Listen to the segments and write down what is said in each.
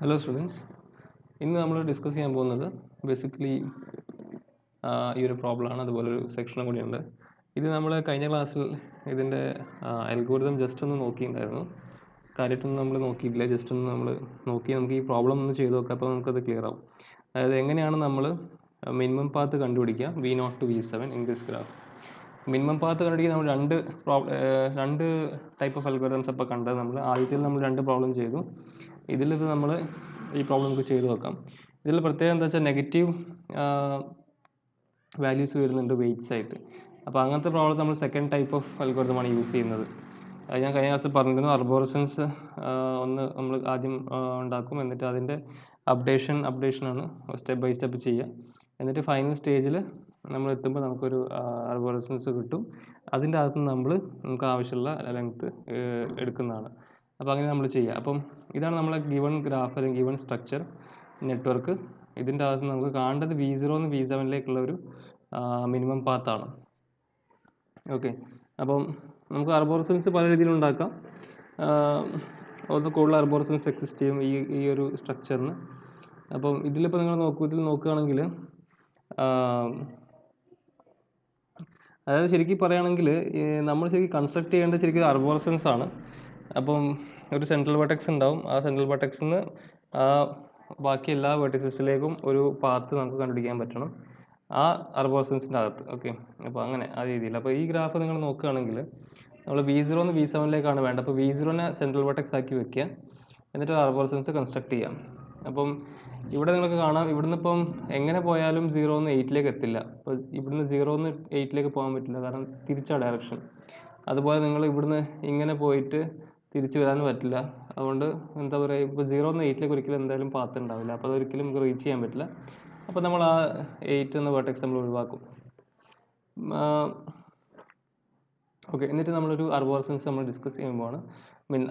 Hello students, ഇന്ന് നമ്മൾ discuss ചെയ്യാൻ പോകുന്നത് ബേസിക്കലി ഈ ഒരു പ്രോബ്ലമാണ്. അതുപോലെ ഒരു സെക്ഷനും കൂടിയുണ്ട്. ഇത് നമ്മൾ കഴിഞ്ഞ ക്ലാസ്സിൽ ഇതിൻ്റെ അൽഗോരിതം ജസ്റ്റ് ഒന്ന് നോക്കിയിട്ടുണ്ടായിരുന്നു. കാര്യമായിട്ടൊന്നും നമ്മൾ നോക്കിയിട്ടില്ല, ജസ്റ്റ് ഒന്ന് നമ്മൾ നോക്കി നമുക്ക് ഈ പ്രോബ്ലം ഒന്ന് ചെയ്ത് നോക്കാം. അപ്പോൾ നമുക്കത് ക്ലിയർ ആവും. അതായത് എങ്ങനെയാണ് നമ്മൾ മിനിമം പാത്ത് കണ്ടുപിടിക്കുക V0 to V7 in this graph. Minimum path കണ്ടുപിടിക്കാൻ നമ്മൾ രണ്ട് ടൈപ്പ് ഓഫ് അൽഗോരിതംസ് അപ്പോൾ കണ്ടത്. ആദ്യത്തിൽ നമ്മൾ രണ്ട് പ്രോബ്ലം ചെയ്തു. ഇതിലിത് നമ്മൾ ഈ പ്രോബ്ലം നമുക്ക് ചെയ്ത് നോക്കാം. ഇതിൽ പ്രത്യേകം എന്താ വെച്ചാൽ നെഗറ്റീവ് വാല്യൂസ് വരുന്നുണ്ട് വെയ്റ്റ്സ് ആയിട്ട്. അപ്പോൾ അങ്ങനത്തെ പ്രോബ്ലം നമ്മൾ സെക്കൻഡ് ടൈപ്പ് ഓഫ് അൽഗോരിതമാണ് യൂസ് ചെയ്യുന്നത്. ഞാൻ കഴിഞ്ഞ ക്ലാസ്സിൽ പറഞ്ഞിരുന്നു. അർബോറസൻസ് ഒന്ന് നമ്മൾ ആദ്യം ഉണ്ടാക്കും, എന്നിട്ട് അതിൻ്റെ അപ്ഡേഷനാണ് സ്റ്റെപ്പ് ബൈ സ്റ്റെപ്പ് ചെയ്യുക. എന്നിട്ട് ഫൈനൽ സ്റ്റേജിൽ നമ്മൾ എത്തുമ്പോൾ നമുക്കൊരു അർബോറസൻസ് കിട്ടും. അതിൻ്റെ അകത്ത് നമുക്ക് ആവശ്യമുള്ള ലെങ്ത്ത് എടുക്കുന്നതാണ്. അപ്പോൾ അങ്ങനെ നമ്മൾ ചെയ്യുക. അപ്പം ഇതാണ് നമ്മളെ ഗിവൺ ഗ്രാഫ് അല്ലെങ്കിൽ ഗിവൺ സ്ട്രക്ചർ നെറ്റ്വർക്ക്. ഇതിൻ്റെ അകത്ത് നമുക്ക് കാണേണ്ടത് V0 നിന്ന് V7 ഒരു മിനിമം പാത്താണ്. ഓക്കെ, അപ്പം നമുക്ക് അർബോറസൻസ് പല രീതിയിൽ ഉണ്ടാക്കാം. ഒന്ന് കൂടുതൽ അർബോറസൻസ് എക്സിസ്റ്റ് ചെയ്യും ഈ ഒരു സ്ട്രക്ചറിന്. അപ്പം ഇതിലിപ്പോൾ നിങ്ങൾ നോക്കുകയാണെങ്കിൽ അതായത് ശരിക്കും പറയുകയാണെങ്കിൽ നമ്മൾ ശരിക്കും കൺസ്ട്രക്ട് ചെയ്യേണ്ടത് ശരിക്കും അർബോറസൻസ് ആണ്. അപ്പം ഒരു സെൻട്രൽ വെർട്ടെക്സ് ഉണ്ടാവും. ആ സെൻട്രൽ വെർട്ടെക്സിൽ നിന്ന് ബാക്കി എല്ലാ വെർട്ടിസസിലേക്കും ഒരു പാത്ത് നമുക്ക് കണ്ടുപിടിക്കാൻ പറ്റണം ആ അർബോറസൻസിൻ്റെ അകത്ത്. ഓക്കെ, അപ്പോൾ അങ്ങനെ ആ രീതിയിൽ. അപ്പോൾ ഈ ഗ്രാഫ് നിങ്ങൾ നോക്കുകയാണെങ്കിൽ നമ്മൾ V0 നിന്ന് V7 വേണ്ടത്. അപ്പോൾ V0നെ സെൻട്രൽ വെർട്ടെക്സ് ആക്കി വെക്കുക, എന്നിട്ട് അർബോറസൻസ് കൺസ്ട്രക്ട് ചെയ്യാം. അപ്പം ഇവിടെ നിങ്ങൾക്ക് കാണാം, ഇവിടുന്ന് ഇപ്പം എങ്ങനെ പോയാലും 0 നിന്ന് 8 എത്തില്ല. അപ്പോൾ ഇവിടുന്ന് 0 നിന്ന് 8 പോകാൻ പറ്റില്ല, കാരണം തിരിച്ചാ ഡയറക്ഷൻ. അതുപോലെ നിങ്ങൾ ഇവിടുന്ന് ഇങ്ങനെ പോയിട്ട് തിരിച്ചു വരാൻ പറ്റില്ല. അതുകൊണ്ട് എന്താ പറയുക, ഇപ്പോൾ 0 നിന്ന് 8 ഒരിക്കലും എന്തായാലും പാത്ത് ഉണ്ടാവില്ല. അപ്പോൾ അതൊരിക്കലും നമുക്ക് റീച്ച് ചെയ്യാൻ പറ്റില്ല. അപ്പോൾ നമ്മൾ ആ 8 എന്ന വെർട്ടെക്സ് നമ്മൾ ഒഴിവാക്കും. ഓക്കെ, എന്നിട്ട് നമ്മളൊരു അർബോറസൻസ് നമ്മൾ ഡിസ്കസ് ചെയ്യുമ്പോഴാണ്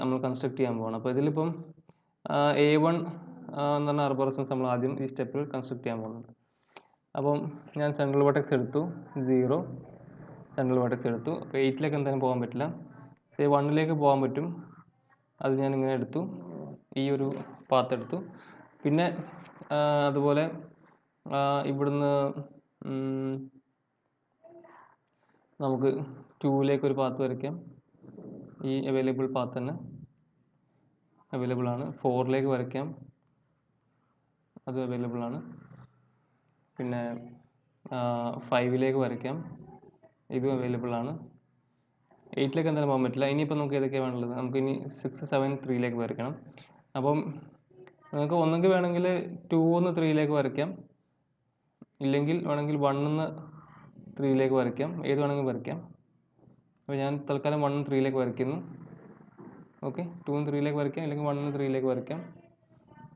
നമ്മൾ കൺസ്ട്രക്ട് ചെയ്യാൻ പോകണം. അപ്പോൾ ഇതിലിപ്പം A1 എന്ന് പറഞ്ഞ അർബോറസൻസ് നമ്മൾ ആദ്യം ഈ സ്റ്റെപ്പിൽ കൺസ്ട്രക്ട് ചെയ്യാൻ പോകുന്നുണ്ട്. അപ്പം ഞാൻ സെൻട്രൽ വെർട്ടെക്സ് എടുത്തു, 0 സെൻട്രൽ വെർട്ടെക്സ് എടുത്തു. അപ്പോൾ 8 എന്തായാലും പോകാൻ പറ്റില്ല. 1 പോകാൻ പറ്റും. അത് ഞാൻ ഇങ്ങനെ എടുത്തു, ഈ ഒരു പാത്ത് എടുത്തു. പിന്നെ അതുപോലെ ഇവിടുന്ന് നമുക്ക് 2 ഒരു പാത്ത് വരയ്ക്കാം. ഈ അവൈലബിൾ പാത്ത് തന്നെ അവൈലബിൾ ആണ്. 4 വരയ്ക്കാം, അതും അവൈലബിൾ ആണ്. പിന്നെ 5 വരയ്ക്കാം, ഇതും അവൈലബിൾ ആണ്. 8 എന്തായാലും പോകാൻ പറ്റില്ല. ഇനിയിപ്പോൾ നമുക്ക് ഏതൊക്കെയാണ് വേണ്ടത്, നമുക്ക് ഇനി 6, 7, 3 വരയ്ക്കണം. അപ്പം നിങ്ങൾക്ക് ഒന്നെങ്കിൽ വേണമെങ്കിൽ 2 നിന്ന് 3 വരയ്ക്കാം, ഇല്ലെങ്കിൽ വേണമെങ്കിൽ 1 നിന്ന് 3 വരയ്ക്കാം. ഏത് വേണമെങ്കിലും വരയ്ക്കാം. അപ്പോൾ ഞാൻ തൽക്കാലം 1 നിന്ന് 3 വരയ്ക്കുന്നു. ഓക്കെ, 2 നിന്ന് 3 വരയ്ക്കാം, അല്ലെങ്കിൽ 1 നിന്ന് 3 വരയ്ക്കാം.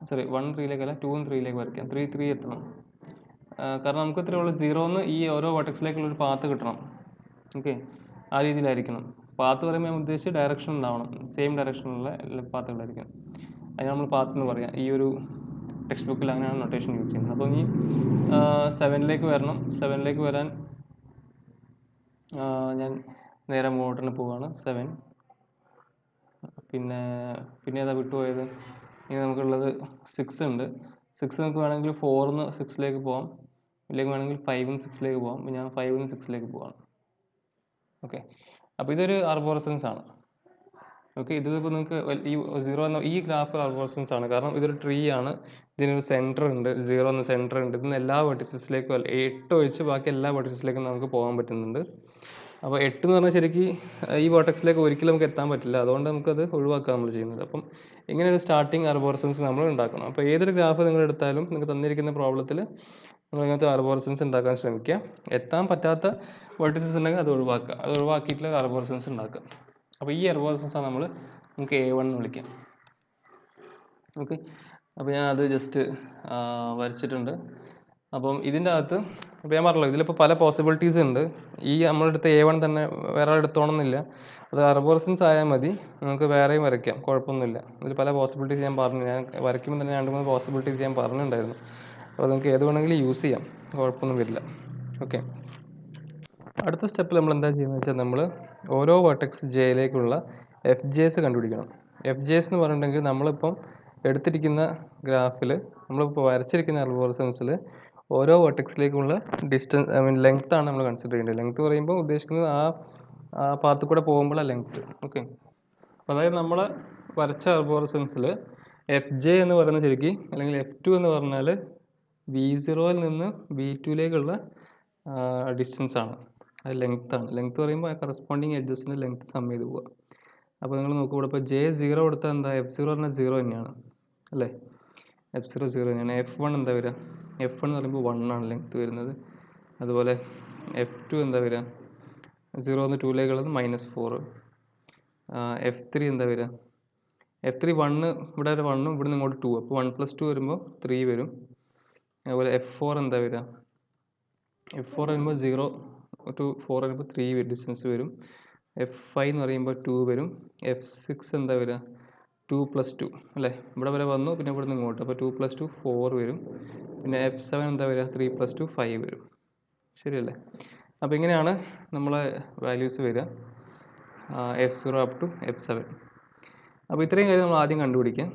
1 നിന്ന് 3 അല്ല, 2 നിന്ന് 3 വരയ്ക്കാം. 3 എത്തണം. കാരണം നമുക്ക് ഇത്രയേ ഉള്ളൂ, 0 നിന്ന് ഈ ഓരോ വെർട്ടെക്സിലേക്കുള്ളൊരു പാത്ത് കിട്ടണം. ഓക്കെ, ആ രീതിയിലായിരിക്കണം. പാത്ത് പറയുമ്പോൾ ഞാൻ ഉദ്ദേശിച്ച് ഡയറക്ഷൻ ഉണ്ടാവണം, സെയിം ഡയറക്ഷനിലുള്ള പാത്തുകളായിരിക്കണം. അതിന് നമ്മൾ പാത്ത് എന്ന് പറയാം. ഈ ഒരു ടെക്സ്റ്റ് ബുക്കിൽ അങ്ങനെയാണ് നൊട്ടേഷൻ യൂസ് ചെയ്യുന്നത്. അപ്പോൾ ഇനി 7 വരണം. 7 വരാൻ ഞാൻ നേരെ മുന്നോട്ട് പോവുകയാണ്. 7. പിന്നെ ഏതാ വിട്ടുപോയത്? ഇനി നമുക്കുള്ളത് 6 ഉണ്ട്. 6 നമുക്ക് വേണമെങ്കിൽ 4 നിന്ന് 6 പോകാം, ഇല്ലെങ്കിൽ വേണമെങ്കിൽ 5 നിന്ന് 6 പോകാം. ഞാൻ 5 നിന്ന് 6 പോവാണ്. ഓക്കെ, അപ്പോൾ ഇതൊരു അർബോറസൻസ് ആണ്. ഓക്കെ, ഇതിപ്പോൾ നിങ്ങൾക്ക് ഈ 0 എന്ന ഈ ഗ്രാഫ് അർബോറസൻസ് ആണ്. കാരണം ഇതൊരു ട്രീ ആണ്. ഇതിനൊരു സെൻറ്റർ ഉണ്ട്, 0 എന്ന സെൻറ്റർ ഉണ്ട്. ഇതിന് എല്ലാ വെർട്ടിസസിലേക്കും 8 ഒഴിച്ച് ബാക്കി എല്ലാ വെർട്ടിസസിലേക്കും നമുക്ക് പോകാൻ പറ്റുന്നുണ്ട്. അപ്പോൾ 8 എന്ന് പറഞ്ഞാൽ ശരിക്കും ഈ വെർട്ടെക്സിലേക്ക് ഒരിക്കലും നമുക്ക് എത്താൻ പറ്റില്ല. അതുകൊണ്ട് നമുക്കത് ഒഴിവാക്കുക നമ്മൾ ചെയ്യുന്നത്. അപ്പം ഇങ്ങനെ ഒരു സ്റ്റാർട്ടിങ് അർബോറസൻസ് നമ്മൾ ഉണ്ടാക്കണം. അപ്പോൾ ഏതൊരു ഗ്രാഫ് നിങ്ങൾ എടുത്താലും നിങ്ങൾക്ക് തന്നിരിക്കുന്ന പ്രോബ്ലത്തിൽ നിങ്ങൾ ഇങ്ങനത്തെ അർബോറസൻസ് ഉണ്ടാക്കാൻ ശ്രമിക്കുക. എത്താൻ പറ്റാത്ത വെർട്ടിസസ് ഉണ്ടെങ്കിൽ അത് ഒഴിവാക്കുക. അത് ഒഴിവാക്കിയിട്ടുള്ള അർബോറസൻസ് ഉണ്ടാക്കുക. അപ്പോൾ ഈ അർബോറസൻസാണ് നമുക്ക് A1 എന്ന് വിളിക്കാം. ഓക്കെ, അപ്പോൾ ഞാൻ അത് ജസ്റ്റ് വരച്ചിട്ടുണ്ട്. അപ്പം ഇതിൻ്റെ അകത്ത് ഇപ്പോൾ ഞാൻ പറഞ്ഞല്ലോ, ഇതിലിപ്പോൾ പല പോസിബിലിറ്റീസ് ഉണ്ട്. ഈ നമ്മളെടുത്ത A1 തന്നെ വേറെ എടുത്തോണമെന്നില്ല. അത് അർബോറസൻസ് ആയാൽ മതി, നമുക്ക് വേറെയും വരയ്ക്കാം, കുഴപ്പമൊന്നുമില്ല. ഇതിൽ പല പോസിബിലിറ്റീസ് ഞാൻ പറഞ്ഞു. ഞാൻ വരയ്ക്കുമ്പോൾ തന്നെ 2-3 പോസിബിലിറ്റീസ് ഞാൻ പറഞ്ഞിട്ടുണ്ടായിരുന്നു. അപ്പോൾ നിങ്ങൾക്ക് ഏത് വേണമെങ്കിലും യൂസ് ചെയ്യാം, കുഴപ്പമൊന്നും വരില്ല. ഓക്കെ, അടുത്ത സ്റ്റെപ്പിൽ നമ്മൾ എന്താ ചെയ്യുന്നത് വെച്ചാൽ, നമ്മൾ ഓരോ വെർട്ടെക്സ് Jയിലേക്കുള്ള FJs കണ്ടുപിടിക്കണം. FJs എന്ന് പറഞ്ഞിട്ടുണ്ടെങ്കിൽ നമ്മളിപ്പം എടുത്തിരിക്കുന്ന ഗ്രാഫിൽ നമ്മളിപ്പോൾ വരച്ചിരിക്കുന്ന അൽഗോരിതംസിൽ ഓരോ വെർട്ടെക്സിലേക്കുമുള്ള ഡിസ്റ്റൻസ് ലെങ്ത് ആണ് നമ്മൾ കൺസിഡർ ചെയ്യേണ്ടത്. ലെങ്ത് പറയുമ്പോൾ ഉദ്ദേശിക്കുന്നത് ആ പാത്തിൽ കൂടെ പോകുമ്പോഴുള്ള ലെങ്ത്. ഓക്കെ, അപ്പോൾ അതായത് നമ്മൾ വരച്ച അൽഗോരിതംസിൽ FJ എന്ന് പറയുന്നത് ശരിക്കും, അല്ലെങ്കിൽ F2 എന്ന് പറഞ്ഞാൽ V0യിൽ നിന്ന് V2യിലേക്കുള്ള ഡിസ്റ്റൻസ് ആണ്, അത് ലെങ്ത് ആണ്. ലെങ്ത് പറയുമ്പോൾ ആ കറസ്പോണ്ടിങ് എഡ്ജസിൻ്റെ ലെങ്ത് സം ചെയ്ത് പോവുക. അപ്പോൾ നിങ്ങൾ നോക്കുക, ഇവിടെ ഇപ്പോൾ J0 കൊടുത്താൽ എന്താ, F0 പറഞ്ഞാൽ 0 തന്നെയാണ് അല്ലേ, F0 0 തന്നെയാണ്. F1 എന്താ വരിക, F1 എന്ന് പറയുമ്പോൾ 1 ആണ് ലെങ്ത് വരുന്നത്. അതുപോലെ F2 എന്താ വരിക, 0 നിന്ന് 2ലേക്കുള്ളത് -4. F3 എന്താ വരിക, F3 1, ഇവിടെ ഒരു 1, ഇവിടെ നിന്ന് ഇങ്ങോട്ട് 2, അപ്പോൾ 1 + 2 വരുമ്പോൾ 3 വരും. അതുപോലെ F4 എന്താ വരിക, F4 വരുമ്പോൾ 0 to 4 വരുമ്പോൾ 3 ഡിസ്റ്റൻസ് വരും. F5 എന്ന് പറയുമ്പോൾ 2 വരും. F6 എന്താ വരിക, 2 + 2 അല്ലേ, ഇവിടെ വരെ വന്നു, പിന്നെ ഇവിടെ നിന്ന് ഇങ്ങോട്ട്, അപ്പോൾ 2 + 2 4 വരും. പിന്നെ F7 എന്താ വരിക, 3 + 2 5 വരും. ശരിയല്ലേ? അപ്പോൾ ഇങ്ങനെയാണ് നമ്മളെ വാല്യൂസ് വരിക, F0 up to F7. അപ്പോൾ ഇത്രയും കാര്യം നമ്മൾ ആദ്യം കണ്ടുപിടിക്കാം.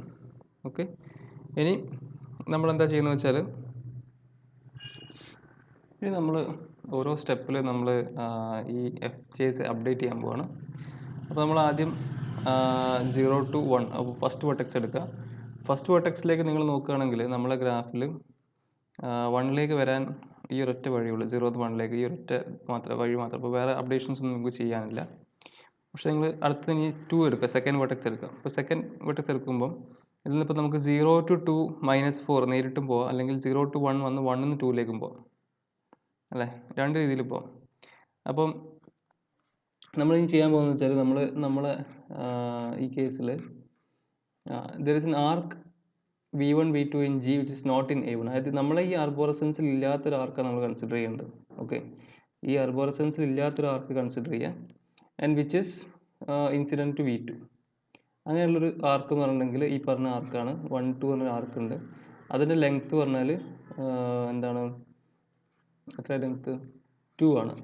ഓക്കെ, ഇനി നമ്മളെന്താ ചെയ്യുന്നത് വെച്ചാൽ, ഇനി നമ്മൾ ഓരോ സ്റ്റെപ്പിൽ നമ്മൾ ഈ FJs അപ്ഡേറ്റ് ചെയ്യാൻ പോവാണ്. അപ്പോൾ നമ്മൾ ആദ്യം 0 to 1, അപ്പോൾ ഫസ്റ്റ് വെർട്ടെക്സ് എടുക്കുക. ഫസ്റ്റ് വെർട്ടെക്സിലേക്ക് നിങ്ങൾ നോക്കുകയാണെങ്കിൽ നമ്മളെ ഗ്രാഫിൽ 1ലേക്ക് വരാൻ ഈ ഒരൊറ്റ വഴിയുള്ളൂ, 0 to 1ലേക്ക് ഈ ഒരൊറ്റ വഴി മാത്രം. അപ്പോൾ വേറെ അപ്ഡേഷൻസ് ഒന്നും നമുക്ക് ചെയ്യാനില്ല. പക്ഷേ നിങ്ങൾ അടുത്ത് ഇനി 2 എടുക്കുക, സെക്കൻഡ് വെർട്ടെക്സ് എടുക്കുക. അപ്പോൾ സെക്കൻഡ് വെർട്ടെക്സ് എടുക്കുമ്പോൾ ഇതിൽ നിന്ന് ഇപ്പോൾ നമുക്ക് 0 to 2 -4 നേരിട്ടും പോകാം, അല്ലെങ്കിൽ 0 to 1 വന്ന് 1 നിന്ന് 2ലേക്കും പോകാം അല്ലേ, രണ്ട് രീതിയിൽ പോകാം. അപ്പം നമ്മൾ ഇനി ചെയ്യാൻ പോകുന്നത് വെച്ചാൽ, നമ്മളെ ഈ കേസിൽ there is an arc V1 V2 in G which is not in A1. അതായത് നമ്മളെ ഈ ആർബോറസൻസിൽ ഇല്ലാത്തൊരു ആർക്കാണ് നമ്മൾ കൺസിഡർ ചെയ്യേണ്ടത്. ഓക്കെ, ഈ ആർബോറസൻസിൽ ഇല്ലാത്തൊരു ആർക്ക് കൺസിഡർ ചെയ്യുക, and which is incident to V2. അങ്ങനെയുള്ളൊരു ആർക്ക് എന്ന് പറഞ്ഞിട്ടുണ്ടെങ്കിൽ ഈ പറഞ്ഞ ആർക്കാണ്. 1 2 പറഞ്ഞ ആർക്ക് ഉണ്ട്, അതിൻ്റെ ലെങ്ത്ത് പറഞ്ഞാൽ എന്താണ്, എത്ര ലെങ്ത്ത്, 2 ആണ്.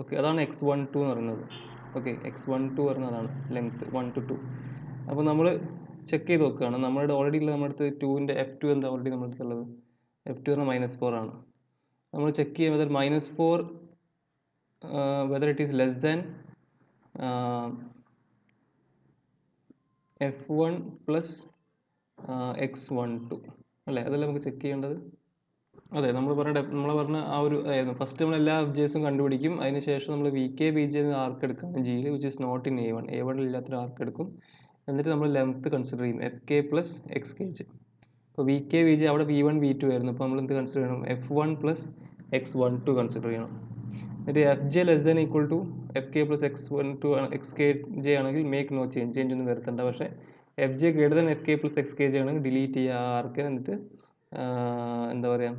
ഓക്കെ, അതാണ് X12 എന്ന് പറയുന്നത്. ഓക്കെ, X12 പറഞ്ഞതാണ് ലെങ്ത്ത്, 1 to 2. അപ്പോൾ നമ്മൾ ചെക്ക് ചെയ്ത് നോക്കുകയാണ്, നമ്മളുടെ ഓൾറെഡി ഉള്ള നമ്മുടെ അടുത്ത് 2ൻ്റെ F2 എന്താ ഓൾറെഡി നമ്മുടെ അടുത്തുള്ളത്, F2 പറഞ്ഞാൽ -4 ആണ്. നമ്മൾ ചെക്ക് ചെയ്യുക whether -4 whether it is less than F1 plus X12 അല്ലേ, അതല്ലേ നമുക്ക് ചെക്ക് ചെയ്യേണ്ടത്. അതെ, നമ്മൾ പറഞ്ഞ ആ ഒരു ആയിരുന്നു. ഫസ്റ്റ് നമ്മൾ എല്ലാ FJസും കണ്ടുപിടിക്കും, അതിനുശേഷം നമ്മൾ VK BJ എന്ന ആർക്ക് എടുക്കും Gയിൽ, which is not in A1. A1 ഇല്ലാത്തൊരു ആർക്ക് എടുക്കും, എന്നിട്ട് നമ്മൾ ലെങ്ത് കൺസിഡർ ചെയ്യും, FK പ്ലസ് XKJ. ഇപ്പോൾ VK BJ അവിടെ V1 V2 ആയിരുന്നു, അപ്പോൾ നമ്മൾ എന്ത് കൺസിഡർ ചെയ്യണം, F1 പ്ലസ് X12 കൺസിഡർ ചെയ്യണം. എന്നിട്ട് FJ less than equal to FK plus X12 XKJ ആണെങ്കിൽ മേക്ക് നോ ചേഞ്ച് ഒന്നും വരുത്തണ്ട. പക്ഷേ FJ greater than FK plus XKJ ആണെങ്കിൽ ഡിലീറ്റ് ചെയ്യുക ആ ആർക്ക്, എന്നിട്ട് എന്താ പറയുക,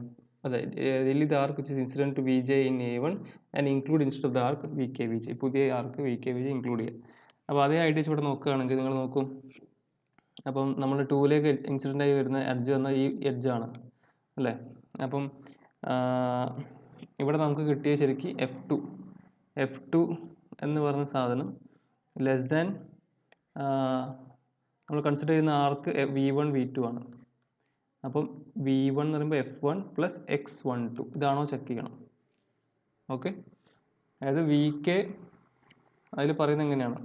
അതെ, delete the arc which is incident to VJ in A1 and include instead of the arc VK VJ. പുതിയ ആർക്ക് VK VJ ഇൻക്ലൂഡ് ചെയ്യുക. അപ്പോൾ അതേ ഐഡിയസ് ഇവിടെ നോക്കുകയാണെങ്കിൽ നിങ്ങൾ നോക്കും, അപ്പം നമ്മൾ 2ലേക്ക് ഇൻസിഡൻ്റ് ആയി വരുന്ന എഡ്ജ് പറഞ്ഞാൽ ഈ എഡ്ജാണ് അല്ലേ. അപ്പം ഇവിടെ നമുക്ക് കിട്ടിയ ശരിക്കും F2 എന്ന് പറഞ്ഞ സാധനം ലെസ് ദാൻ നമ്മൾ കൺസിഡർ ചെയ്യുന്ന ആർക്ക് V1 V2 ആണ്. അപ്പം V1 എന്ന് പറയുമ്പോൾ F1 പ്ലസ് X12 ഇതാണോ ചെക്ക് ചെയ്യണം. ഓക്കെ, അതായത് VK അതിൽ പറയുന്നത് എങ്ങനെയാണ്,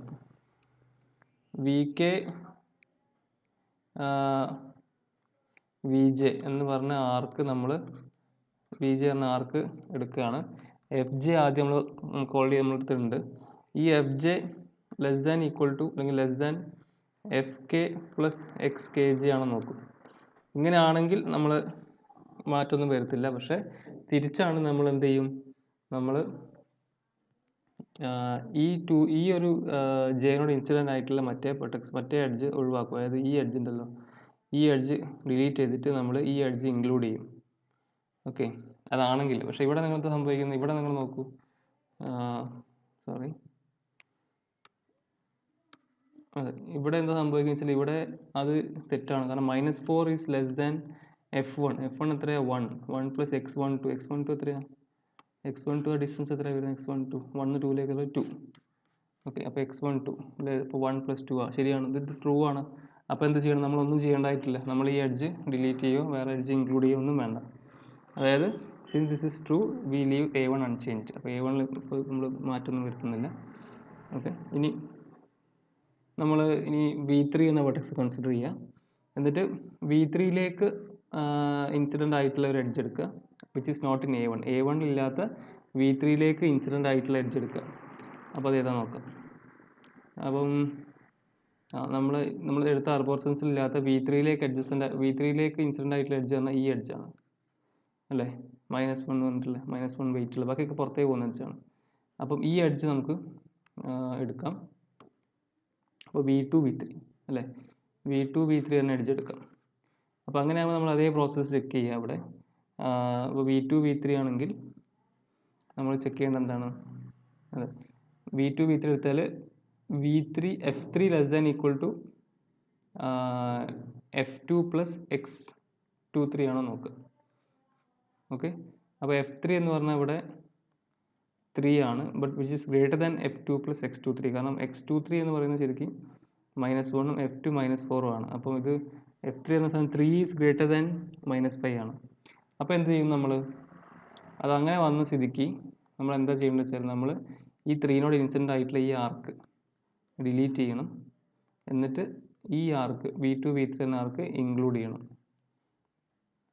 VK VJ എന്ന് പറഞ്ഞ ആർക്ക് നമ്മൾ VJ എന്ന ആർക്ക് എടുക്കുകയാണ്. FJ ആദ്യം നമുക്ക് ഓൾറെഡി നമ്മുടെ അടുത്തുണ്ട്. ഈ FJ less than equal to അല്ലെങ്കിൽ less than FK plus XKJ ആണെന്ന് നോക്കും. ഇങ്ങനെയാണെങ്കിൽ നമ്മൾ മാറ്റമൊന്നും വരുത്തില്ല. പക്ഷേ തിരിച്ചാണ് നമ്മൾ എന്ത് ചെയ്യും, നമ്മൾ ഈ ഒരു ജെയിനോട് ഇൻസിഡൻ്റ് ആയിട്ടുള്ള മറ്റേ എഡ്ജ് ഒഴിവാക്കും. അതായത് ഈ എഡ്ജ് ഉണ്ടല്ലോ, ഈ എഡ്ജ് ഡിലീറ്റ് ചെയ്തിട്ട് നമ്മൾ ഈ എഡ്ജ് ഇൻക്ലൂഡ് ചെയ്യും. ഓക്കെ, അതാണെങ്കിൽ. പക്ഷേ ഇവിടെ നിങ്ങൾക്ക് സംഭവിക്കുന്നത്, ഇവിടെ നിങ്ങൾ നോക്കൂ, സോറി, അതെ, ഇവിടെ എന്താ സംഭവിക്കുന്നത് വെച്ചാൽ ഇവിടെ അത് തെറ്റാണ്. കാരണം -4 ഈസ് ലെസ് ദാൻ F1 എത്രയാണ്, 1 പ്ലസ് X12 എത്രയാണ്, X12 ഡിസ്റ്റൻസ് എത്രയാണ് വരുന്നത്, X12 1 2ലേക്കുള്ള 2. ഓക്കെ, അപ്പോൾ X12 അല്ലേ, ഇപ്പോൾ 1 + 2 ആണ്, ശരിയാണ്, ഇത് ട്രൂ ആണ്. അപ്പോൾ എന്ത് ചെയ്യണം? നമ്മളൊന്നും ചെയ്യേണ്ടതായിട്ടില്ല. നമ്മൾ ഈ എഡ്ജ് ഡിലീറ്റ് ചെയ്യുകയോ വേറെ എഡ്ജ് ഇൻക്ലൂഡ് ചെയ്യുകയോ ഒന്നും വേണ്ട. അതായത് since this is true V leave A1 unchanged. അപ്പോൾ A1 ഇപ്പോൾ നമ്മൾ മാറ്റമൊന്നും വരുത്തുന്നില്ല. ഓക്കെ, നമ്മൾ ഇനി V3 എന്ന വെർട്ടെക്സ് കൺസിഡർ ചെയ്യുക. എന്നിട്ട് V3യിലേക്ക് ഇൻസിഡൻ്റ് ആയിട്ടുള്ള ഒരു എഡ്ജ് എടുക്കുക, which is not in A1. A1 ഇല്ലാത്ത V3യിലേക്ക് ഇൻസിഡൻ്റ് ആയിട്ടുള്ള എഡ്ജ് എടുക്കുക. അപ്പോൾ അത് ഏതാ നോക്കാം. അപ്പം നമ്മൾ എടുത്ത ആർബോർസൻസിൽ ഇല്ലാത്ത V3യിലേക്ക് ഇൻസിഡൻ്റ് ആയിട്ടുള്ള എഡ്ജ് പറഞ്ഞാൽ ഈ എഡ്ജാണ് അല്ലേ, -1 പറഞ്ഞിട്ടുള്ള -1 വെയിറ്റുള്ള, ബാക്കിയൊക്കെ പുറത്തേക്ക് പോകുന്ന എഡ്ജാണ്. അപ്പം ഈ എഡ്ജ് നമുക്ക് എടുക്കാം. അപ്പോൾ V2 V3 അല്ലേ, V2 V3 തന്നെ എഡ്ജ് എടുക്കാം. അപ്പോൾ അങ്ങനെയാകുമ്പോൾ നമ്മൾ അതേ പ്രോസസ്സ് ചെക്ക് ചെയ്യുക അവിടെ. അപ്പോൾ V2 V3 ആണെങ്കിൽ നമ്മൾ ചെക്ക് ചെയ്യേണ്ടത് എന്താണ്? അതെ, V2 V3 എടുത്താൽ F3 less than equal to F2 plus X23 ആണോ നോക്കുക. ഓക്കെ, അപ്പോൾ F3 എന്ന് പറഞ്ഞാൽ ഇവിടെ 3 ആണ്, but which is greater than F2 plus X23. കാരണം X23 എന്ന് പറയുന്നത് ശരിക്കും -1ഉം F2 -4ഉം ആണ്. അപ്പോൾ ഇത് F3 എന്ന സാധനം 3 ഈസ് ഗ്രേറ്റർ ദാൻ -5 ആണ്. അപ്പോൾ എന്ത് ചെയ്യും നമ്മൾ? അതങ്ങനെ വന്ന സ്ഥിതിക്ക് നമ്മൾ എന്താ ചെയ്യേണ്ടത് വെച്ചാൽ നമ്മൾ ഈ 3നോട് ഇൻസിഡൻ്റ് ആയിട്ടുള്ള ഈ ആർക്ക് ഡിലീറ്റ് ചെയ്യണം. എന്നിട്ട് ഈ ആർക്ക് V2 V3 എന്ന ആർക്ക് ഇൻക്ലൂഡ് ചെയ്യണം.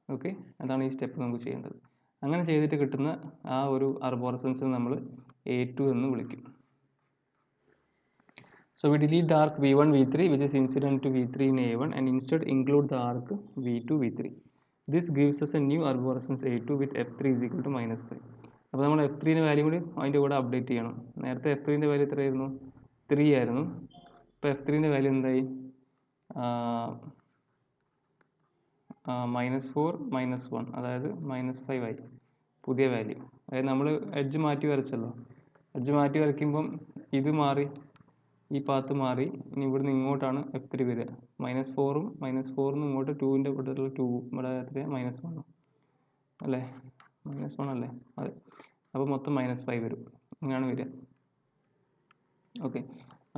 ഓക്കെ, അതാണ് ഈ സ്റ്റെപ്പ് നമുക്ക് ചെയ്യേണ്ടത്. അങ്ങനെ ചെയ്തിട്ട് കിട്ടുന്ന ആ ഒരു ആർബോറസൻസിനെ നമ്മൾ A2 എന്ന് വിളിക്കും. So we delete the arc V1 V3 which is incident to V3 in A1 and instead include the arc V2 V3. This gives us a new arborescence A2 with F3 is equal to -5. അപ്പോൾ നമ്മൾ F3ൻ്റെ value കൂടി അതിൻ്റെ കൂടെ update ചെയ്യണം. നേരത്തെ F3ൻ്റെ value എത്രയായിരുന്നു? 3 ആയിരുന്നു. ഇപ്പോൾ F3ൻ്റെ വാല്യൂ എന്തായി? -4 -1, അതായത് -5 ആയി പുതിയ വാല്യൂ. അതായത് നമ്മൾ എഡ്ജ് മാറ്റി വരച്ചല്ലോ. എഡ്ജ് മാറ്റി വരയ്ക്കുമ്പം ഇത് മാറി, ഈ പാത്ത് മാറി. ഇനി ഇവിടുന്ന് ഇങ്ങോട്ടാണ് F3 വരിക. -4ഉം -4ന്ന് ഇങ്ങോട്ട് 2ൻ്റെ കൂട്ടത്തിലുള്ള 2 ഇവിടെ എത്രയാണ്? -1 അല്ലേ, -1 അല്ലേ? അതെ. അപ്പോൾ മൊത്തം -5 വരും. ഇങ്ങനെയാണ് വരിക. ഓക്കെ,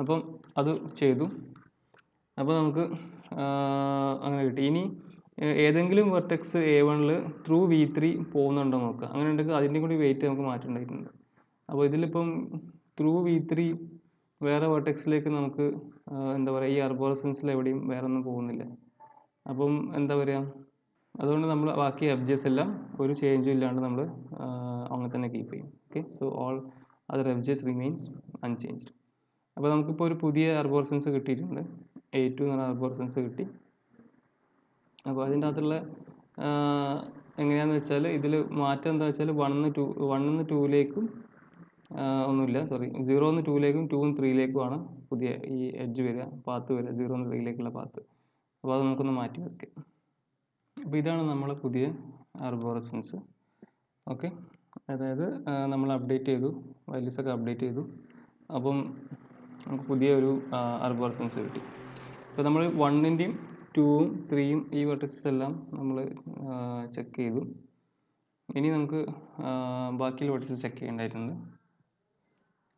അപ്പം അത് ചെയ്തു. അപ്പോൾ നമുക്ക് അങ്ങനെ കിട്ടി. ഇനി ഏതെങ്കിലും വെർട്ടെക്സ് A1ൽ ത്രൂ V3 പോകുന്നുണ്ടോ നോക്കുക. അങ്ങനെ ഉണ്ടെങ്കിൽ അതിൻ്റെ കൂടി വെയിറ്റ് നമുക്ക് മാറ്റേണ്ടതായിട്ടുണ്ട്. അപ്പോൾ ഇതിലിപ്പം ത്രൂ V3 വേറെ വെർട്ടെക്സിലേക്ക് നമുക്ക് എന്താ പറയുക, ഈ ആർബോറസൻസിൽ എവിടെയും വേറെ ഒന്നും പോകുന്നില്ല. അപ്പം എന്താ പറയുക, അതുകൊണ്ട് നമ്മൾ ബാക്കി എഡ്ജസ് എല്ലാം ഒരു ചേഞ്ചും ഇല്ലാണ്ട് നമ്മൾ അങ്ങനെ തന്നെ കീപ്പ് ചെയ്യും. Okay, so all other edges remains unchanged. അപ്പോൾ നമുക്കിപ്പോൾ ഒരു പുതിയ ആർബോറസൻസ് കിട്ടിയിട്ടുണ്ട്. A2 എന്ന് പറഞ്ഞ ആർബോറസൻസ് കിട്ടി. അപ്പോൾ അതിൻ്റെ അകത്തുള്ള എങ്ങനെയാണെന്ന് വെച്ചാൽ ഇതിൽ മാറ്റം എന്താ വെച്ചാൽ 1 2ലേക്കും ഒന്നുമില്ല, സോറി 0 2ലേക്കും 2 3ലേക്കുമാണ് പുതിയ ഈ എഡ്ജ് വരിക, പാത്ത് വരിക, 0 3ലേക്കുള്ള പാത്ത്. അപ്പോൾ അത് നമുക്കൊന്ന് മാറ്റി വയ്ക്കാം. അപ്പോൾ ഇതാണ് നമ്മൾ പുതിയ ആർബോറസൻസ്. ഓക്കെ, അതായത് നമ്മൾ അപ്ഡേറ്റ് ചെയ്തു, വാല്യൂസൊക്കെ അപ്ഡേറ്റ് ചെയ്തു. അപ്പം നമുക്ക് പുതിയൊരു ആർബോറസൻസ് കിട്ടി. ഇപ്പോൾ നമ്മൾ 1ൻ്റെയും 2ഉം 3യും ഈ വെർട്ടിസസ് എല്ലാം നമ്മൾ ചെക്ക് ചെയ്തു. ഇനി നമുക്ക് ബാക്കിയുള്ള വെർട്ടിസസ് ചെക്ക് ചെയ്യേണ്ടതായിട്ടുണ്ട്.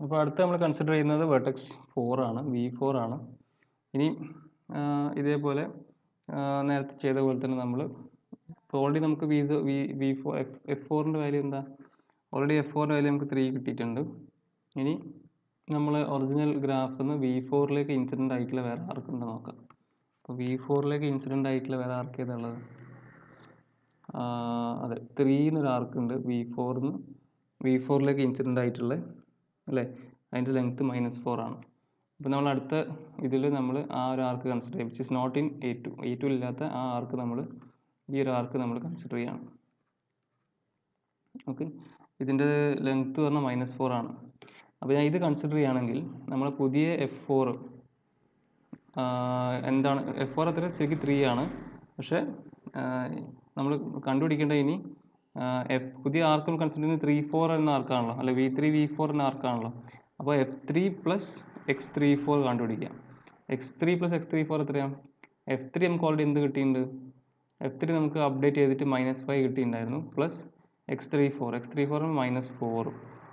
അപ്പോൾ അടുത്ത് നമ്മൾ കൺസിഡർ ചെയ്യുന്നത് വെർട്ടെക്സ് 4 ആണ്, V4 ആണ്. ഇനി ഇതേപോലെ നേരത്തെ ചെയ്ത പോലെ തന്നെ നമ്മൾ ഓൾറെഡി നമുക്ക് F4ൻ്റെ വാല്യൂ എന്താ? ഓൾറെഡി F4ൻ്റെ വാല്യൂ നമുക്ക് 3 കിട്ടിയിട്ടുണ്ട്. ഇനി നമ്മൾ ഒറിജിനൽ ഗ്രാഫിൽ നിന്ന് V4ലേക്ക് ഇൻസിഡൻ്റ് ആയിട്ടുള്ള വേറെ ആർക്ക് ഉണ്ടോ നോക്കാം. അപ്പോൾ V4ലേക്ക് ഇൻസിഡൻ്റ് ആയിട്ടുള്ള വേറെ ആർക്ക് ഏതാണുള്ളത്? അതെ, 3 എന്നൊരു ആർക്ക് ഉണ്ട് V4ലേക്ക് ഇൻസിഡൻ്റ് ആയിട്ടുള്ള അല്ലേ, അതിൻ്റെ ലെങ്ത്ത് -4 ആണ്. അപ്പോൾ നമ്മൾ അടുത്ത ഇതിൽ നമ്മൾ ആ ഒരു ആർക്ക് കൺസിഡർ ചെയ്യും, which is not in A2 ഇല്ലാത്ത ആ ആർക്ക് നമ്മൾ ഈ ഒരു ആർക്ക് നമ്മൾ കൺസിഡർ ചെയ്യണം. ഓക്കെ, ഇതിൻ്റെ ലെങ്ത്ത് പറഞ്ഞാൽ -4 ആണ്. അപ്പോൾ ഞാൻ ഇത് കൺസിഡർ ചെയ്യുകയാണെങ്കിൽ നമ്മൾ പുതിയ F4 എന്താണ്? F4 അത്ര ശരിക്കും 3 ആണ്, പക്ഷേ നമ്മൾ കണ്ടുപിടിക്കേണ്ട ഇനി പുതിയ ആർക്ക് കൺസിഡർ ചെയ്യുന്നത് 3 4 എന്ന ആർക്കാണല്ലോ, അല്ലെ V3 V4 എന്ന ആർക്കാണല്ലോ. അപ്പോൾ F3 പ്ലസ് X34 കണ്ടുപിടിക്കാം. X3 പ്ലസ് X34 എത്രയാണ്? F3 നമുക്ക് ഓൾറെഡി എന്ത് കിട്ടിയിട്ടുണ്ട്? F3 നമുക്ക് അപ്ഡേറ്റ് ചെയ്തിട്ട് -5 കിട്ടിയിട്ടുണ്ടായിരുന്നു, പ്ലസ് X34 -4,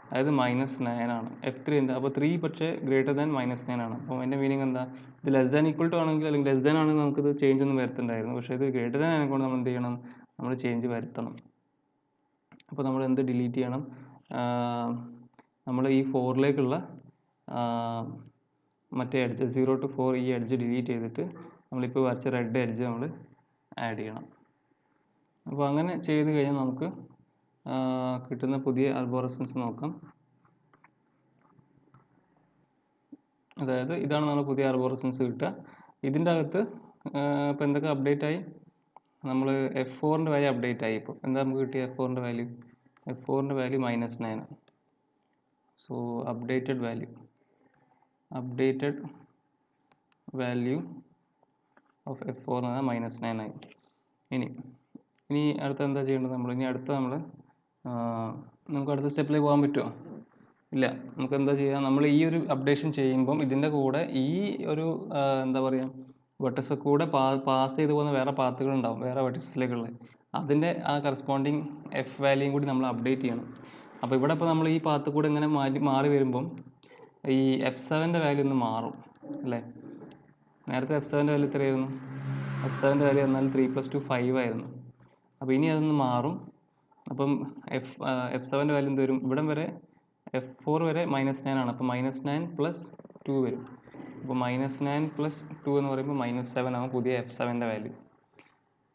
അതായത് -9 ആണ്. F3 എന്താ? അപ്പോൾ 3 പക്ഷേ ഗ്രേറ്റർ ദാൻ -9 ആണ്. അപ്പോൾ അതിൻ്റെ മീനിങ് എന്താ? ഇത് ലെസ് ദാൻ ഈക്വൽ ടു ആണെങ്കിൽ അല്ലെങ്കിൽ ലെസ് ദാൻ ആണെങ്കിൽ നമുക്കിത് ചേഞ്ച് ഒന്നും വരുത്തണ്ടായിരുന്നു. പക്ഷേ ഇത് ഗ്രേറ്റർ ദാൻ ആയതുകൊണ്ട് നമ്മൾ എന്ത് ചെയ്യണം, നമ്മൾ ചേഞ്ച് വരുത്തണം. അപ്പോൾ നമ്മൾ എന്ത് ഡിലീറ്റ് ചെയ്യണം, നമ്മൾ ഈ 4ലേക്കുള്ള മറ്റേ എഡ്ജ് 0 to 4 ഈ എഡ്ജ് ഡിലീറ്റ് ചെയ്തിട്ട് നമ്മളിപ്പോൾ വരച്ച റെഡ് എഡ്ജ് നമ്മൾ ആഡ് ചെയ്യണം. അപ്പോൾ അങ്ങനെ ചെയ്ത് കഴിഞ്ഞാൽ നമുക്ക് കിട്ടുന്ന പുതിയ അൽഗോരിതംസ് നോക്കാം. അതായത് ഇതാണ് നമ്മുടെ പുതിയ അൽഗോരിതംസ് കിട്ടുക. ഇതിൻ്റെ അകത്ത് ഇപ്പോൾ എന്തൊക്കെ അപ്ഡേറ്റ് ആയി, നമ്മൾ F4ൻ്റെ വാല്യൂ അപ്ഡേറ്റ് ആയി. ഇപ്പോൾ എന്താ നമുക്ക് കിട്ടിയ F4ൻ്റെ വാല്യൂ, F4ൻ്റെ value -9. So updated value of F4 എന്ന് പറഞ്ഞാൽ -9 ആയി. ഇനി അടുത്ത എന്താ ചെയ്യേണ്ടത്, നമുക്ക് അടുത്ത സ്റ്റെപ്പിലേക്ക് പോകാൻ പറ്റുമോ? ഇല്ല. നമുക്ക് എന്താ ചെയ്യുക, നമ്മൾ ഈ ഒരു അപ്ഡേഷൻ ചെയ്യുമ്പം ഇതിൻ്റെ കൂടെ ഈ ഒരു എന്താ പറയുക വെർട്ടക്സ് കൂടെ പാസ് ചെയ്ത് പോകുന്ന വേറെ പാത്തുകളുണ്ടാവും, വേറെ വെർട്ടക്സിലേക്കുള്ള. അതിൻ്റെ ആ കറസ്പോണ്ടിങ് എഫ് വാല്യൂയും കൂടി നമ്മൾ അപ്ഡേറ്റ് ചെയ്യണം. അപ്പോൾ ഇവിടെ ഇപ്പോൾ നമ്മൾ ഈ പാത്ത് കൂടെ ഇങ്ങനെ മാറി വരുമ്പം ഈ F7ൻ്റെ വാല്യൂ ഒന്ന് മാറും അല്ലേ. നേരത്തെ F7ൻ്റെ വാല്യൂ എത്രയായിരുന്നു, F7ൻ്റെ വാല്യൂ എന്നാൽ 3 + 2 5 ആയിരുന്നു. അപ്പോൾ ഇനി അതൊന്ന് മാറും. അപ്പം F7ൻ്റെ വാല്യൂ എന്ത് വരും, ഇവിടം വരെ F4 വരെ -9 ആണ്. അപ്പോൾ -9 + 2 വരും. അപ്പോൾ -9 + 2 എന്ന് പറയുമ്പോൾ -7 ആവും പുതിയ F7ൻ്റെ വാല്യൂ.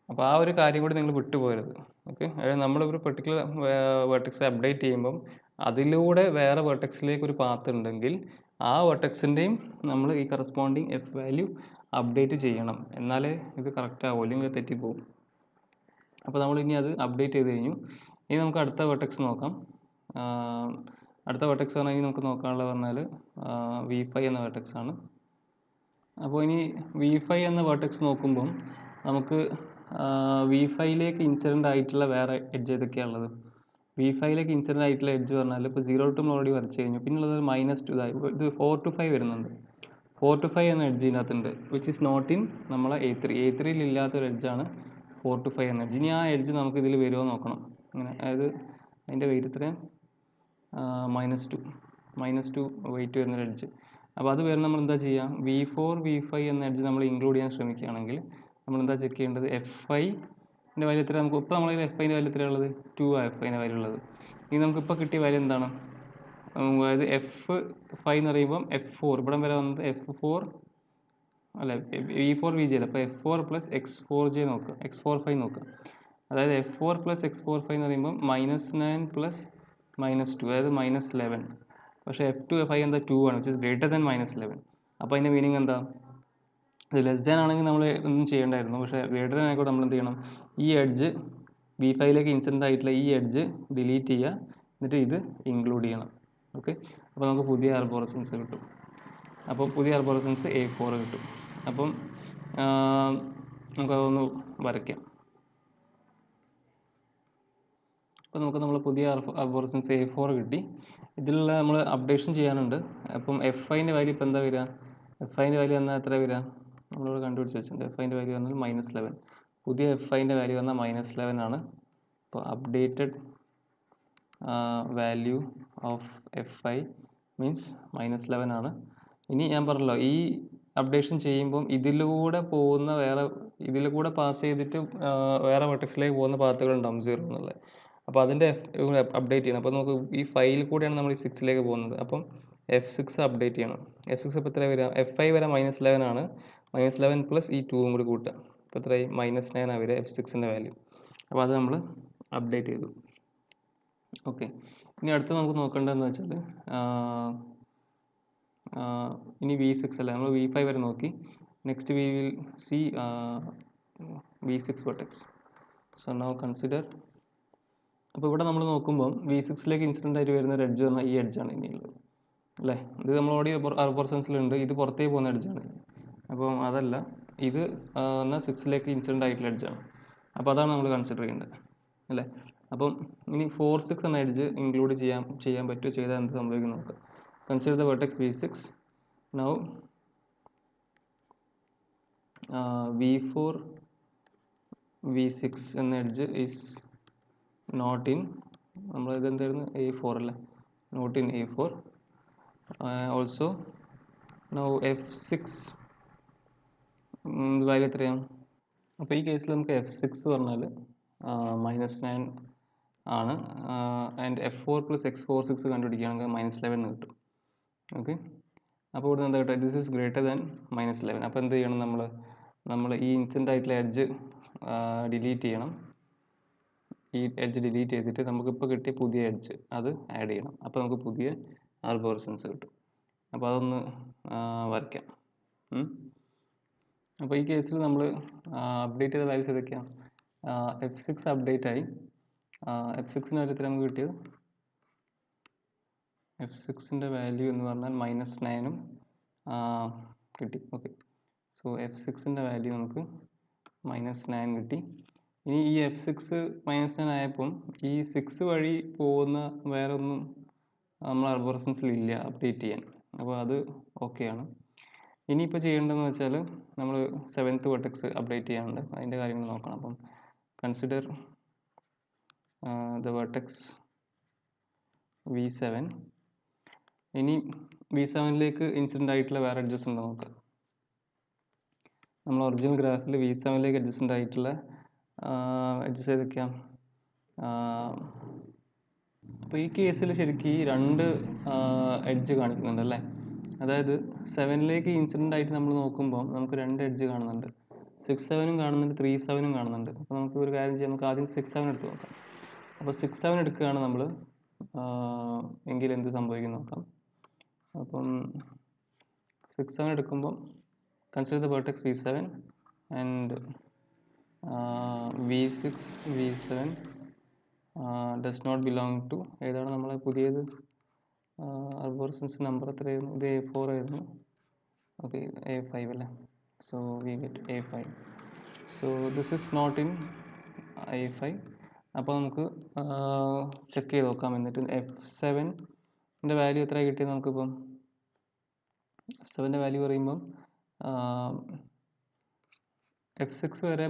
അപ്പോൾ ആ ഒരു കാര്യം കൂടി നിങ്ങൾ വിട്ടുപോകരുത്. ഓക്കെ, അതായത് നമ്മളൊരു പെർട്ടിക്കുലർ വെർട്ടെക്സ് അപ്ഡേറ്റ് ചെയ്യുമ്പം അതിലൂടെ വേറെ വെർട്ടെക്സിലേക്ക് ഒരു പാത്ത് ഉണ്ടെങ്കിൽ ആ വെർട്ടെക്സിൻ്റെയും നമ്മൾ ഈ കറസ്പോണ്ടിങ് എഫ് വാല്യൂ അപ്ഡേറ്റ് ചെയ്യണം. എന്നാലേ ഇത് കറക്റ്റ് ആവുമോ, അല്ലെങ്കിൽ തെറ്റിപ്പോകും. അപ്പോൾ നമ്മൾ ഇനി അത് അപ്ഡേറ്റ് ചെയ്ത് കഴിഞ്ഞു. ഇനി നമുക്ക് അടുത്ത വെർട്ടെക്സ് നോക്കാം. അടുത്ത വെർട്ടെക്സ് പറഞ്ഞാൽ നമുക്ക് നോക്കാനുള്ളത് പറഞ്ഞാൽ V5 എന്ന വെർട്ടെക്സ് ആണ്. അപ്പോൾ ഇനി V5 എന്ന വെർട്ടെക്സ് നോക്കുമ്പം നമുക്ക് V5ലേക്ക് ഇൻസിഡൻ്റ് ആയിട്ടുള്ള വേറെ എഡ്ജ് ഏതൊക്കെയാണ് ഉള്ളത്. V5ലേക്ക് ഇൻസിഡൻ്റ് ആയിട്ടുള്ള എഡ്ജ് പറഞ്ഞാൽ ഇപ്പോൾ 0 to ഓൾറെഡി വരച്ച് കഴിഞ്ഞു. പിന്നെ ഉള്ളത് -2 ഇത് 4 to 5 വരുന്നുണ്ട്. 4 to 5 എന്ന എഡ്ജ് ഇതിനകത്തുണ്ട്, വിച്ച് ഈസ് നോട്ട് ഇൻ നമ്മളെ A3യിൽ ഇല്ലാത്തൊരു എഡ്ജാണ് 4 to 5 എന്ന എഡ്ജ്. ഇനി ആ എഡ്ജ് നമുക്ക് ഇതിൽ വരുമോ നോക്കണം. അങ്ങനെ അതായത് അതിൻ്റെ വെയിറ്റ് എത്രയാണ്, -2 വെയിറ്റ് വരുന്നൊരു എഡ്ജ്. അപ്പോൾ അത് വരുന്ന നമ്മൾ എന്താ ചെയ്യുക, V4 V5 എന്ന എഡ്ജ് നമ്മൾ ഇൻക്ലൂഡ് ചെയ്യാൻ ശ്രമിക്കുകയാണെങ്കിൽ നമ്മൾ എന്താ ചെക്ക് ചെയ്യേണ്ടത്, F5ൻ്റെ വാല്യൂ എത്ര, നമുക്ക് ഇപ്പോൾ നമ്മളതിൽ F5ൻ്റെ വാല്യൂ എത്രയുള്ളത്, 2 F5ൻ്റെ വാല്യൂ ഉള്ളത്. ഇനി നമുക്കിപ്പോൾ കിട്ടിയ വാല്യൂ എന്താണ്, അതായത് F5 എന്ന് പറയുമ്പം F4 ഇവിടം വരെ വന്നത് F4 അല്ല V4 VJ അല്ല, അപ്പോൾ F4 + X4J നോക്കുക, X45 നോക്കുക. അതായത് F4 + X45 എന്ന് പറയുമ്പം -9 + -2 അതായത് -11. പക്ഷേ F2 5 എന്താ 2 ആണ്, വിച്ച് ഇസ് ഗ്രേറ്റർ ദാൻ -11. അപ്പോൾ അതിൻ്റെ മീനിങ് എന്താ, ഇത് ലെസ് ദാൻ ആണെങ്കിൽ നമ്മൾ ഒന്നും ചെയ്യേണ്ടായിരുന്നു. പക്ഷേ ഗ്രേറ്റർ ദാൻ ആയിക്കോട്ടെ നമ്മൾ എന്ത് ചെയ്യണം, ഈ എഡ്ജ് V5ലേക്ക് ഇൻസിഡൻ്റ് ആയിട്ടുള്ള ഈ എഡ്ജ് ഡിലീറ്റ് ചെയ്യുക, എന്നിട്ട് ഇത് ഇൻക്ലൂഡ് ചെയ്യണം. ഓക്കെ, അപ്പോൾ നമുക്ക് പുതിയ അൽഗോരിതംസ് കിട്ടും. അപ്പോൾ പുതിയ അൽഗോരിതംസ് A4 കിട്ടും. അപ്പം നമുക്കതൊന്ന് വരയ്ക്കാം. അപ്പോൾ നമുക്ക് നമ്മൾ പുതിയ അൽഗോരിതംസ് A4 കിട്ടി. ഇതിലുള്ള നമ്മൾ അപ്ഡേഷൻ ചെയ്യാനുണ്ട്. അപ്പം F5ൻ്റെ വാല്യൂ ഇപ്പോൾ എന്താ വരിക, F5ൻ്റെ വാല്യൂ എന്നാൽ എത്ര വരിക, നമ്മളിവിടെ കണ്ടുപിടിച്ച് വെച്ചിട്ടുണ്ട്. F5ൻ്റെ വാല്യൂ എന്നാൽ -11. പുതിയ F5ൻ്റെ വാല്യൂ എന്നാൽ -11 ആണ്. അപ്പോൾ updated value of F5 means -11 ആണ്. ഇനി ഞാൻ പറഞ്ഞല്ലോ, ഈ അപ്ഡേഷൻ ചെയ്യുമ്പം ഇതിലൂടെ പാസ് ചെയ്തിട്ട് വേറെ വെർട്ടെക്സിലേക്ക് പോകുന്ന പാത്തുകളുണ്ടാവും 0 എന്നുള്ളത്. അപ്പോൾ അതിൻ്റെ അപ്ഡേറ്റ് ചെയ്യണം. അപ്പോൾ നമുക്ക് ഈ ഫൈലിൽ കൂടെയാണ് നമ്മൾ ഈ 6ലേക്ക് പോകുന്നത്. അപ്പം F6 അപ്ഡേറ്റ് ചെയ്യണം. F6 ഇപ്പോൾ എത്ര വരിക, F5 വരെ -11 ആണ്, -11 + ഈ 2 കൂടി കൂട്ടുക, ഇപ്പോൾ എത്രയായി, -9 ആണ് വരിക F6ൻ്റെ വാല്യൂ. അപ്പോൾ അത് നമ്മൾ അപ്ഡേറ്റ് ചെയ്തു. ഓക്കെ, ഇനി അടുത്ത് നമുക്ക് നോക്കേണ്ടതെന്ന് വെച്ചാൽ ഇനി V6 അല്ല, നമ്മൾ V5 വരെ നോക്കി. Next we will see V6 vertex. So now consider. അപ്പോൾ ഇവിടെ നമ്മൾ നോക്കുമ്പം V6ലേക്ക് ഇൻസിഡൻ്റ് ആയിട്ട് വരുന്ന ഒരു എഡ്ജ് പറഞ്ഞാൽ ഈ എഡ്ജാണ് ഇനിയുള്ളത് അല്ലേ. ഇത് നമ്മളോട് അൽഗോരിതംസിലുണ്ട്, ഇത് പുറത്തേക്ക് പോകുന്ന എഡ്ജാണ്. അപ്പം അതല്ല, ഇത് എന്നാൽ 6ലേക്ക് ഇൻസിഡൻ്റ് ആയിട്ടുള്ള എഡ്ജാണ്. അപ്പോൾ അതാണ് നമ്മൾ കൺസിഡർ ചെയ്യേണ്ടത് അല്ലേ. അപ്പം ഇനി 4, 6 എന്ന എഡ്ജ് ഇൻക്ലൂഡ് ചെയ്യാൻ പറ്റുമോ, ചെയ്താൽ എന്ത് സംഭവിക്കും നോക്കാം. Consider the vertex V6. Now V4 V6 എന്ന എഡ്ജ് ഈസ് നോട്ട് ഇൻ, നമ്മൾ ഇതെന്തായിരുന്നു, A4 അല്ലേ, not in A4. Also now F6 value എത്രയാണ്? അപ്പോൾ ഈ കേസിൽ നമുക്ക് F6 പറഞ്ഞാൽ -9 ആണ്. ആൻഡ് F4 + X46 കണ്ടുപിടിക്കുകയാണെങ്കിൽ -11 കിട്ടും. ഓക്കെ, അപ്പോൾ ഇവിടെ എന്താ കിട്ടുക? This is greater than -11. അപ്പോൾ എന്ത് ചെയ്യണം? നമ്മൾ ഈ ഇൻസിഡൻ്റ് ആയിട്ടുള്ള എഡ്ജ് ഡിലീറ്റ് ചെയ്യണം. ഈ എഡ്ജ് ഡിലീറ്റ് ചെയ്തിട്ട് നമുക്കിപ്പോൾ കിട്ടിയ പുതിയ എഡ്ജ് അത് ആഡ് ചെയ്യണം. അപ്പോൾ നമുക്ക് പുതിയ ആർബോറസൻസ് കിട്ടും. അപ്പോൾ അതൊന്ന് വരയ്ക്കാം. അപ്പോൾ ഈ കേസിൽ നമ്മൾ അപ്ഡേറ്റ് ചെയ്ത വാല്യൂസ് ഏതൊക്കെയാണ്? F6 അപ്ഡേറ്റ് ആയി. F6ൻ്റെ കാര്യത്തിൽ നമുക്ക് കിട്ടിയത് F6ൻ്റെ വാല്യൂ എന്ന് പറഞ്ഞാൽ -9 കിട്ടി. ഓക്കെ, സോ F6ൻ്റെ വാല്യൂ നമുക്ക് -9 കിട്ടി. ഇനി ഈ F6 -9 ആയപ്പം ഈ 6 വഴി പോകുന്ന വേറെ ഒന്നും നമ്മൾ ആർബോറസൻസിൽ ഇല്ല അപ്ഡേറ്റ് ചെയ്യാൻ. അപ്പോൾ അത് ഓക്കെയാണ്. ഇനിയിപ്പോൾ ചെയ്യേണ്ടതെന്ന് വെച്ചാൽ നമ്മൾ 7th വെർട്ടെക്സ് അപ്ഡേറ്റ് ചെയ്യാനുണ്ട്. അതിൻ്റെ കാര്യങ്ങൾ നോക്കണം. അപ്പം കൺസിഡർ ദ വെർട്ടെക്സ് V7. ഇനി V7ലേക്ക് ഇൻസിഡൻ്റ് ആയിട്ടുള്ള വേറെ എഡ്ജസ് ഉണ്ടോ നോക്കാം. നമ്മൾ ഒറിജിനൽ ഗ്രാഫിൽ V7ലേക്ക് അഡ്ജസ്റ്റൻ്റ് ആയിട്ടുള്ള എഡ്ജസ് ഏതൊക്കെയാണ്? അപ്പോൾ ഈ കേസിൽ ശരിക്കും ഈ 2 എഡ്ജ് കാണിക്കുന്നുണ്ട് അല്ലേ? അതായത് 7ലേക്ക് ഇൻസിഡൻ്റ് ആയിട്ട് നമ്മൾ നോക്കുമ്പോൾ നമുക്ക് 2 എഡ്ജ് കാണുന്നുണ്ട്. 6-7 കാണുന്നുണ്ട്, 3-7 കാണുന്നുണ്ട്. അപ്പോൾ നമുക്ക് ഒരു കാര്യം ചെയ്യാം, നമുക്ക് ആദ്യം 6-7 എടുത്ത് നോക്കാം. അപ്പോൾ 6-7 എടുക്കുകയാണ് നമ്മൾ എങ്കിൽ എന്ത് സംഭവിക്കും നോക്കാം. അപ്പം 6-7 എടുക്കുമ്പം consider the vertex V7 and V6 V7 does not belong to ഏതാണ് നമ്മളെ പുതിയത് ആർബോറസൻസ് നമ്പർ എത്രയായിരുന്നു? ഇത് A4 ആയിരുന്നു. ഓക്കെ, A5 അല്ലേ? So we get A5. So this is not in A5. അപ്പോൾ നമുക്ക് ചെക്ക് ചെയ്ത് നോക്കാം. എന്നിട്ട് F7ൻ്റെ വാല്യൂ എത്ര കിട്ടിയത് നമുക്കിപ്പം? F7ൻ്റെ വാല്യൂ പറയുമ്പം F6 വരെ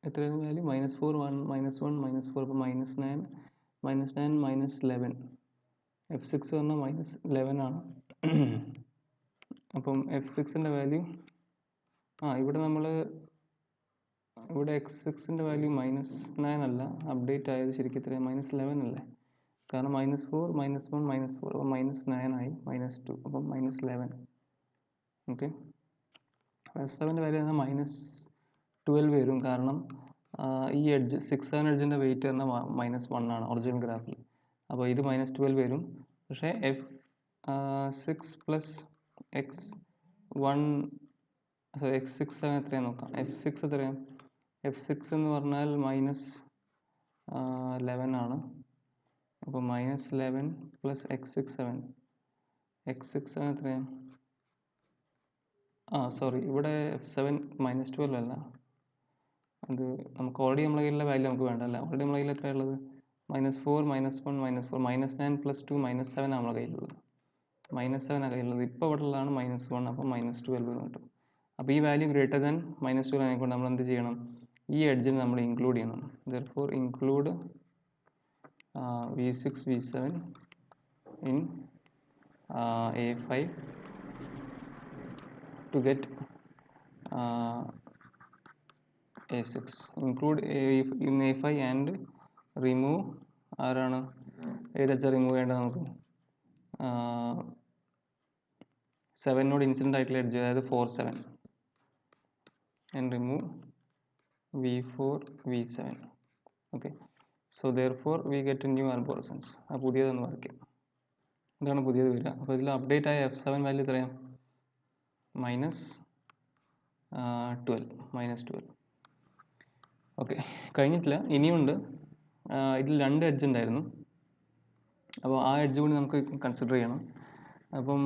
എത്രയാണ് വാല്യൂ? -4 1 -1 -4. അപ്പോൾ -9 -11. F6 പറഞ്ഞാൽ -11 ആണ്. അപ്പം F6ൻ്റെ വാല്യൂ ഇവിടെ X6ൻ്റെ വാല്യൂ -9 അല്ല, അപ്ഡേറ്റ് ആയത് ശരിക്കും എത്രയാണ്? -11 അല്ലേ? കാരണം -4 -1 -4 അപ്പോൾ -9 ആയി, -2 അപ്പം -11. ഓക്കെ, F7ൻ്റെ വാല്യൂ എന്നാൽ -12 വരും. കാരണം ഈ എഡ്ജ് 6-7 എഡ്ജിൻ്റെ വെയിറ്റ് പറഞ്ഞാൽ -1 ആണ് ഒറിജിനൽ ഗ്രാഫിൽ. അപ്പോൾ ഇത് -12 വരും. പക്ഷേ F6 + X1 X6 എത്രയാണ് നോക്കാം. F6 എത്രയാണ്? F6 എന്ന് പറഞ്ഞാൽ -11 ആണ്. അപ്പോൾ -11 + X6 എത്രയാണ്? സോറി, ഇവിടെ F7 -12 അല്ല. അത് നമുക്ക് ഓൾറെഡി നമ്മളെ കയ്യിലുള്ള വാല്യൂ നമുക്ക് വേണ്ടല്ല. ഓൾറെഡി നമ്മളെ കയ്യിൽ എത്രയാണ് ഉള്ളത്? -4 -1 -4 -9 + 2 -7 ആണ് നമ്മളെ കയ്യിലുള്ളത്. -7 ആണ് കയ്യിലുള്ളത്. ഇപ്പോൾ ഇവിടെ ഉള്ളതാണ് -1. അപ്പോൾ -12 കിട്ടും. അപ്പോൾ ഈ വാല്യൂ ഗ്രേറ്റർ ദാൻ -12 ആയിക്കൊണ്ട് നമ്മൾ എന്ത് ചെയ്യണം? ഈ എഡ്ജിന് നമ്മൾ ഇൻക്ലൂഡ് ചെയ്യണം. therefore include V6 V7 in A5 to get A6. include in A5 and remove ആരാണ്? ഏതെച്ചാൽ റിമൂവ് ചെയ്യേണ്ടത് നമുക്ക്? 7നോട് ഇൻസിഡൻ്റ് ആയിട്ടുള്ള എഡ്ജ്, അതായത് 4-7, and remove V4 V7. Okay, so therefore we get a new arborescence. ആ പുതിയതൊന്ന് വരയ്ക്കാം. ഇതാണ് പുതിയത് വരിക. അപ്പോൾ ഇതിൽ അപ്ഡേറ്റ് ആയ F7 വാല്യൂ എത്രയാണ്? -12. ഓക്കെ, കഴിഞ്ഞിട്ടില്ല, ഇനിയുണ്ട്. ഇതിൽ 2 എഡ്ജ് ഉണ്ടായിരുന്നു. അപ്പോൾ ആ എഡ്ജ് കൂടി നമുക്ക് കൺസിഡർ ചെയ്യണം. അപ്പം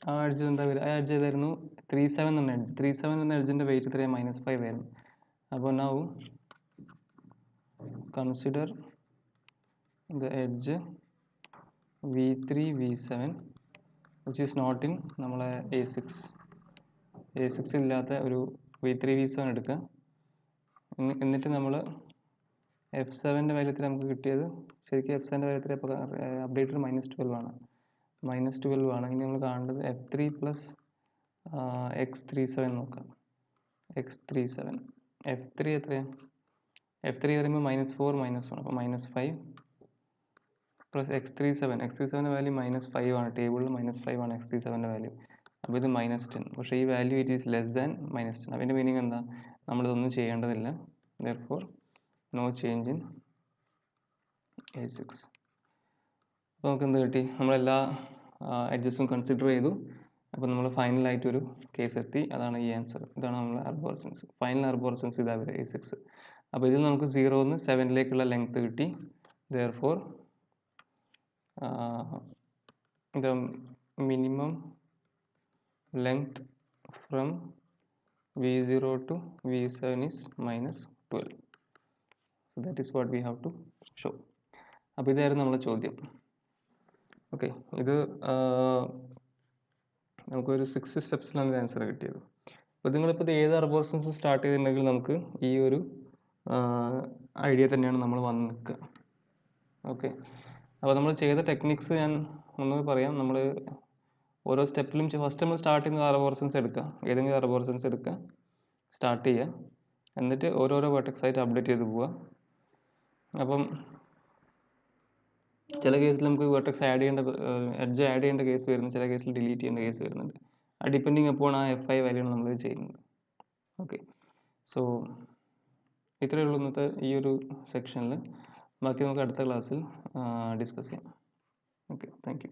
ആ എഡ്ജ് എന്താ വരിക? ആ എഡ്ജ് ഏതായിരുന്നു? 3-7 എന്ന എഡ്ജ്. 3-7 എന്ന എഡ്ജിൻ്റെ വെയിറ്റ് എത്രയാണ്? -5 ആയിരുന്നു. അപ്പോൾ now consider the edge V3 V7 which is not in നമ്മളെ A6 ഇല്ലാത്ത ഒരു V3 V7 എടുക്കുക. എന്നിട്ട് നമ്മൾ F7ൻ്റെ വാല്യൂ നമുക്ക് കിട്ടിയത് ശരിക്കും F7ൻ്റെ വാല്യൂ എത്ര? ഇപ്പോൾ അപ്ഡേറ്റഡ് -12 ആണ്. -12 ആണെങ്കിൽ നമ്മൾ കാണേണ്ടത് F3 പ്ലസ് x37 നോക്കാം. x37 F3 എത്രയാണ്? F3 പറയുമ്പോൾ -4 -1 അപ്പോൾ -5 പ്ലസ് x37 വാല്യൂ -5 ആണ്. ടേബിളിൽ -5 ആണ് x37 വാല്യൂ. അപ്പോൾ ഇത് -10. പക്ഷേ ഈ value it is less than -10. അതിൻ്റെ മീനിങ് എന്താ? നമ്മളിതൊന്നും ചെയ്യേണ്ടതില്ല. therefore no change in A6. അപ്പോൾ നമുക്ക് എന്ത് കിട്ടി? നമ്മളെല്ലാ എഡ്ജസും കൺസിഡർ ചെയ്തു. അപ്പോൾ നമ്മൾ ഫൈനലായിട്ടൊരു കേസ് എത്തി. അതാണ് ഈ ആൻസർ. ഇതാണ് നമ്മളെ അർബോർസൻസ്. ഫൈനൽ അർബോർസൻസ് ഇതാ വരെ A6. അപ്പോൾ ഇതിൽ നമുക്ക് 0 - 7 ലെങ്ത് കിട്ടി. therefore the minimum length from V0 to V7 is -12. So that is what we have to show. അപ്പോൾ ഇതായിരുന്നു നമ്മുടെ ചോദ്യം. ഓക്കെ, ഇത് നമുക്കൊരു 6 സ്റ്റെപ്സിലാണ് ആൻസർ കിട്ടിയത്. അപ്പോൾ നിങ്ങളിപ്പോൾ ഇത് ഏത് അർബോർസൻസ് സ്റ്റാർട്ട് ചെയ്തിട്ടുണ്ടെങ്കിൽ നമുക്ക് ഈ ഒരു ഐഡിയ തന്നെയാണ് നമ്മൾ വന്ന് നിൽക്കുക. ഓക്കെ, അപ്പോൾ നമ്മൾ ചെയ്ത ടെക്നിക്സ് ഞാൻ ഒന്നുകൂടി പറയാം. നമ്മൾ ഓരോ സ്റ്റെപ്പിലും ഫസ്റ്റ് നമ്മൾ സ്റ്റാർട്ട് ചെയ്യുന്ന അർബോർസൻസ് എടുക്കുക, ഏതെങ്കിലും അർബോർസൻസ് എടുക്കുക, സ്റ്റാർട്ട് ചെയ്യുക, എന്നിട്ട് ഓരോരോ വെർട്ടെക്സ് ആയിട്ട് അപ്ഡേറ്റ് ചെയ്ത് പോവുക. അപ്പം ചില കേസിൽ നമുക്ക് വെർട്ടെക്സ് ആഡ് ചെയ്യേണ്ട, എഡ്ജ് ആഡ് ചെയ്യേണ്ട കേസ് വരുന്നു, ചില കേസിൽ ഡിലീറ്റ് ചെയ്യേണ്ട കേസ് വരുന്നുണ്ട്. ഡിപ്പെൻഡിങ് അപ്പോൾ ആ F5 വാല്യൂണ് നമ്മൾ ചെയ്യുന്നത്. ഓക്കെ, സോ ഇത്രയേ ഉള്ളൂ ഇന്നത്തെ ഈ ഒരു സെക്ഷനിൽ. ബാക്കി നമുക്ക് അടുത്ത ക്ലാസ്സിൽ ഡിസ്കസ് ചെയ്യാം. Okay, thank you.